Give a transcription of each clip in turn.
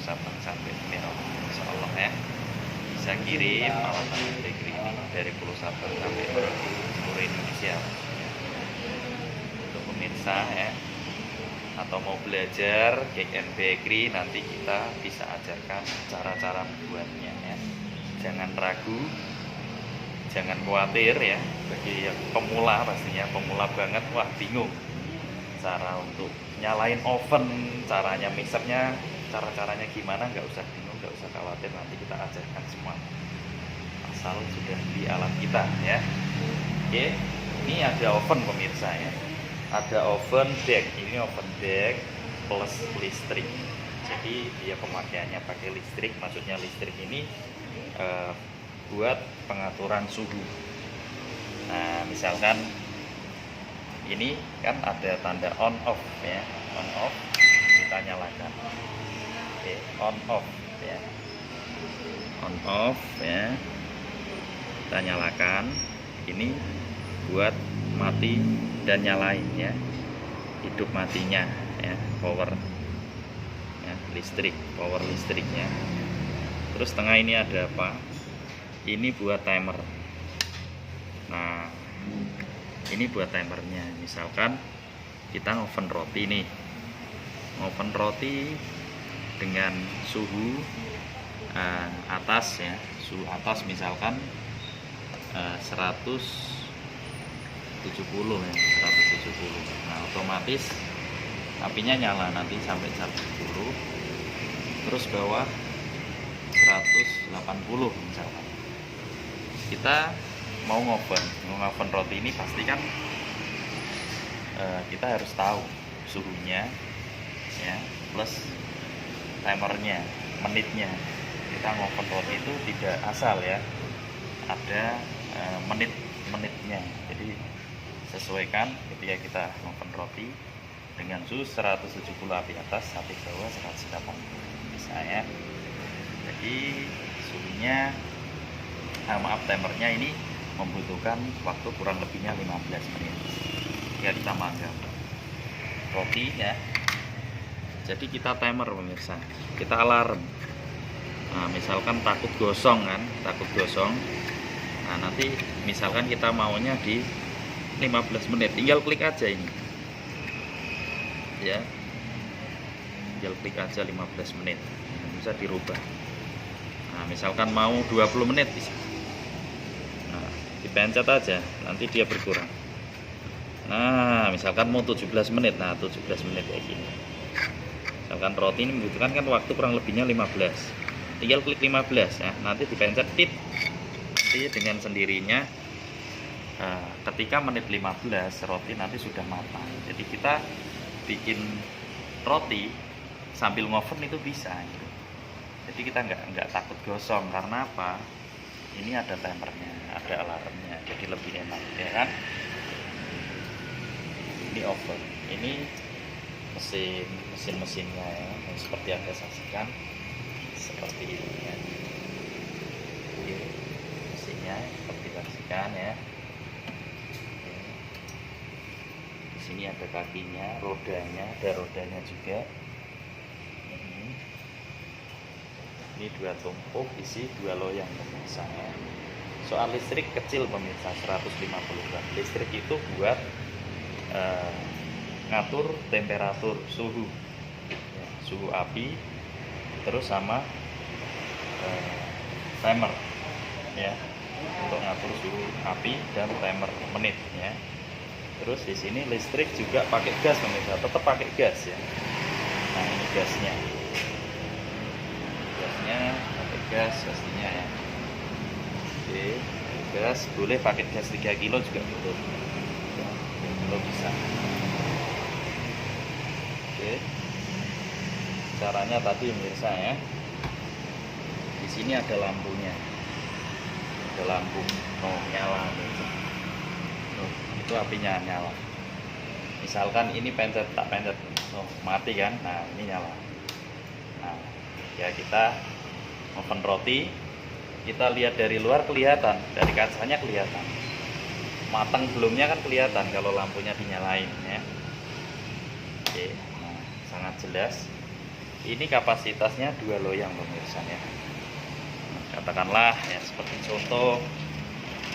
Sabang sampai Merauke, insya Allah ya. Bisa kirim alat-alat bakery ini dari Pulau Sabang sampai Merauke seluruh Indonesia ya. Untuk pemirsa ya, atau mau belajar cake and bakery, nanti kita bisa ajarkan cara-cara membuatnya ya. Jangan ragu, jangan khawatir ya, bagi yang pemula, pastinya pemula banget, wah bingung cara untuk nyalain oven, caranya mixernya, cara-caranya gimana, nggak usah bingung, nggak usah khawatir, nanti kita ajarkan semua asal sudah beli alat kita ya. Oke, ini ada oven pemirsa ya, ada oven bag, ini oven bag plus listrik, jadi dia pemakaiannya pakai listrik. Maksudnya listrik ini buat pengaturan suhu. Nah, misalkan ini kan ada tanda on off ya, on off, kita nyalakan. Oke, on off ya, on off ya, kita nyalakan. Ini buat mati dan nyalain ya, hidup matinya ya, power ya, listrik, power listriknya. Terus tengah ini ada apa? Ini buat timer. Nah, ini buat timernya. Misalkan kita ngoven roti nih, ngoven roti dengan suhu atas ya, suhu atas misalkan 170 ya, 170. Nah, otomatis apinya nyala nanti sampai 170. Terus bawah 180 misalkan. Kita mau ngoven roti ini, pastikan kita harus tahu suhunya ya, plus timernya, menitnya. Kita ngoven roti itu tidak asal ya, ada menitnya. Jadi sesuaikan ketika kita ngoven roti dengan suhu 170 api atas, api bawah 180 bisa ya. Jadi suhunya, maaf, timernya ini membutuhkan waktu kurang lebihnya 15 menit ya, kita manggang roti ya. Jadi kita timer pemirsa, kita alarm. Nah, misalkan takut gosong kan, takut gosong. Nah, nanti misalkan kita maunya di 15 menit, tinggal klik aja ini ya, tinggal klik aja 15 menit, bisa dirubah. Nah, misalkan mau 20 menit bisa, nah dipencet aja, nanti dia berkurang. Nah, misalkan mau 17 menit, nah 17 menit kayak gini. Misalkan roti ini membutuhkan kan waktu kurang lebihnya 15, tinggal klik 15 ya, nanti dipencet tit, nanti dengan sendirinya ketika menit 15 roti nanti sudah matang. Jadi kita bikin roti sambil ngoven itu bisa gitu. Jadi kita nggak takut gosong, karena apa? Ini ada timernya, ada alarmnya, jadi lebih enak ya kan. Ini oven, ini mesinnya ya, seperti yang saya saksikan seperti ini ya. Oke, mesinnya seperti saksikan ya. Di sini ada kakinya, rodanya, ada rodanya juga. Ini 2 tumpuk isi 2 loyang pemirsa ya. Soal listrik kecil pemirsa, 150 watt. Listrik itu buat ngatur temperatur suhu ya, suhu api, terus sama timer ya, untuk ngatur suhu api dan timer menit ya. Terus di sini listrik juga pakai gas pemirsa, tetap pakai gas ya. Nah, ini gasnya pakai gas pastinya ya. Oke, gas boleh pakai gas 3 kilo juga betul ya, 3 kilo bisa. Oke, caranya tadi pemirsa ya, di sini ada lampunya, ada lampu, nyala pemirsa. Itu apinya nyala. Misalkan ini tak pencet, mati kan, nah ini nyala. Nah ya, kita oven roti, kita lihat dari luar kelihatan, dari kacanya kelihatan matang belumnya kan kelihatan kalau lampunya dinyalain ya. Oke, nah, sangat jelas Ini kapasitasnya 2 loyang pemirsa ya. Katakanlah ya seperti contoh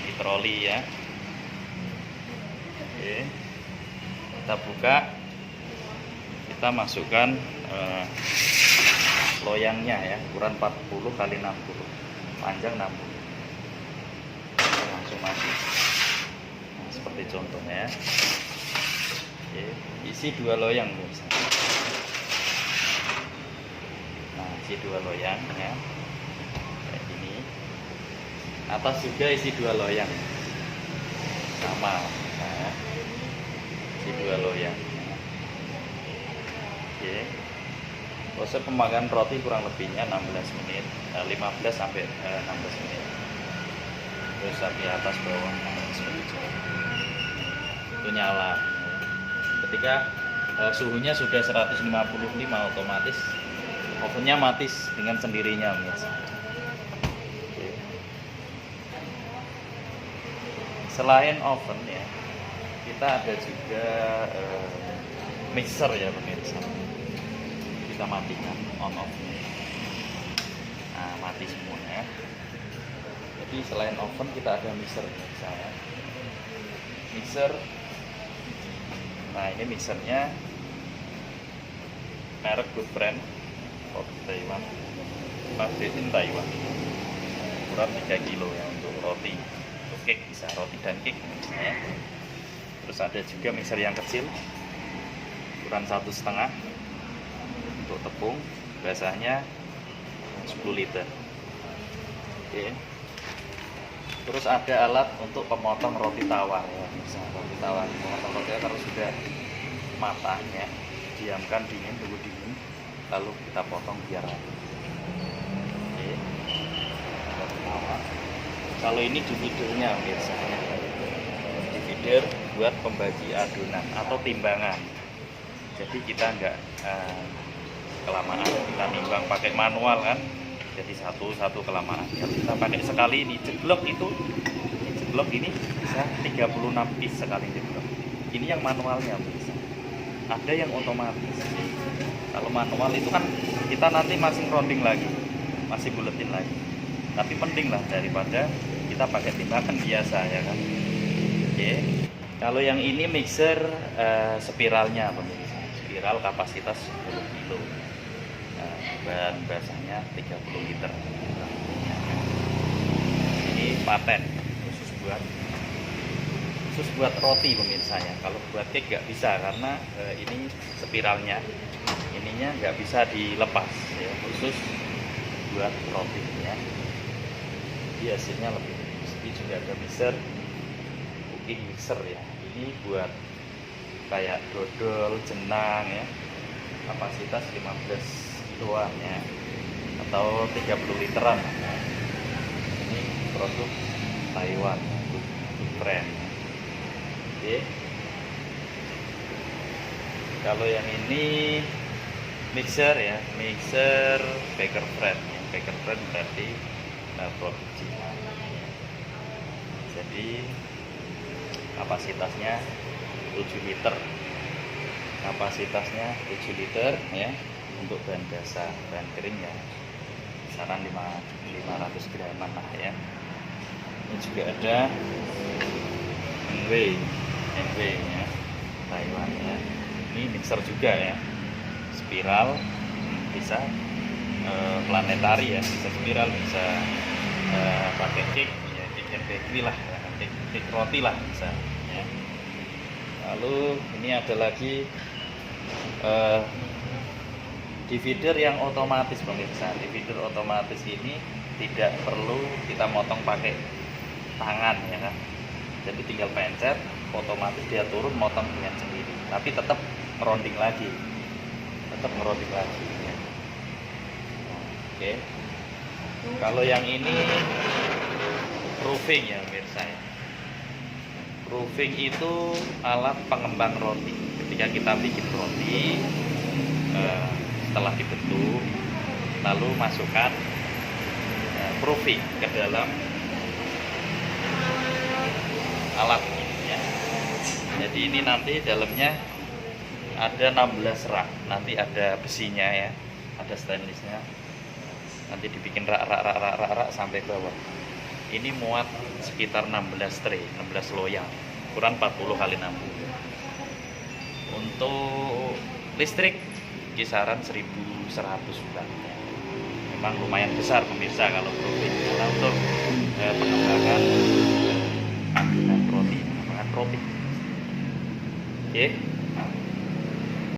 di troli ya. Oke. Kita buka, kita masukkan loyangnya ya, ukuran 40 kali 60, panjang 60. Langsung masuk. Nah, seperti contohnya ya. Oke, isi 2 loyang pemirsa. Nah, isi 2 loyang ya. Kayak gini. Atas juga isi 2 loyang. Sama. Nah, isi 2 loyang. Oke. Proses pemanggangan roti kurang lebihnya 16 menit, 15 sampai 16 menit. Terus sampai atas bawah itu nyala. Ketika suhunya sudah 155, otomatis ovennya mati dengan sendirinya, guys. Oke. Selain oven ya, kita ada juga mixer ya pemirsa. Kita matikan on off. Nah, mati semuanya. Jadi selain oven kita ada mixer misalnya. Mixer. Nah, ini mixernya merek Good Brand roti Taiwan, made in Taiwan. Ukuran 3 kilo ya untuk roti, untuk cake bisa roti dan cake misalnya. Terus ada juga mixer yang kecil, ukuran 1,5 untuk tepung, biasanya 10 liter. Oke. Terus ada alat untuk pemotong roti tawar ya, misalnya roti tawar, pemotong roti kalau sudah matang ya, diamkan dingin, tunggu dingin, lalu kita potong biar rapi. Oke. Roti tawar. Kalau ini dividernya biasanya, divider buat pembagi adonan atau timbangan. Jadi kita nggak kelamaan, kita nimbang pakai manual kan. Jadi satu kelamaan. Kalau kita pakai sekali ini jeblok ini bisa 36 piece sekali jeblok. Ini yang manualnya bisa. Ada yang otomatis. Kalau manual itu kan kita nanti masih rounding lagi, masih buletin lagi. Tapi penting lah daripada kita pakai timbangan biasa ya kan. Oke. Kalau yang ini mixer spiralnya pemirsa. Spiral kapasitas 10 kilo. Bahan basahnya 30 liter. Ini paten khusus buat roti pemirsa ya. Kalau buat cake nggak bisa karena ini spiralnya, ininya nggak bisa dilepas ya, khusus buat roti ya. Jadi hasilnya lebih bagus. Ini juga ada mixer, cooking mixer ya. Ini buat kayak dodol, jenang ya. Kapasitas 15 kiloan ya, atau 30 literan. Ini produk Taiwan, Good Brand. Oke. Kalau yang ini mixer ya, mixer Baker Brand ya. Baker Brand berarti produk Cina. Jadi kapasitasnya 7 liter. Kapasitasnya 7 liter ya. Untuk bahan basah, bahan kering ya kisaran 500 graman lah ya. Ini juga ada NW ya, Taiwan ya. Ini mixer juga ya, spiral, bisa planetari ya, bisa spiral, bisa pakai cake ya, cake and bakery lah ya, cake roti lah bisa ya. Lalu ini ada lagi divider yang otomatis pemirsa. Divider otomatis ini tidak perlu kita motong pakai tangan ya kan. Jadi tinggal pencet, otomatis dia turun motong dengan sendiri. Tapi tetap ngeronding lagi, ya. Oke. Kalau yang ini proofing ya pemirsa. Proofing itu alat pengembang roti. Ketika kita bikin roti, setelah dibentuk, lalu masukkan proofing ke dalam alat ya. Jadi ini nanti dalamnya ada 16 rak, nanti ada besinya ya, ada stainlessnya, nanti dibikin rak sampai bawah. Ini muat sekitar 16 tray, 16 loyang, ukuran 40 kali 60. Untuk listrik kisaran 1100 watt. Memang lumayan besar pemirsa kalau profitnya untuk pengembangan angkutan roti, Oke.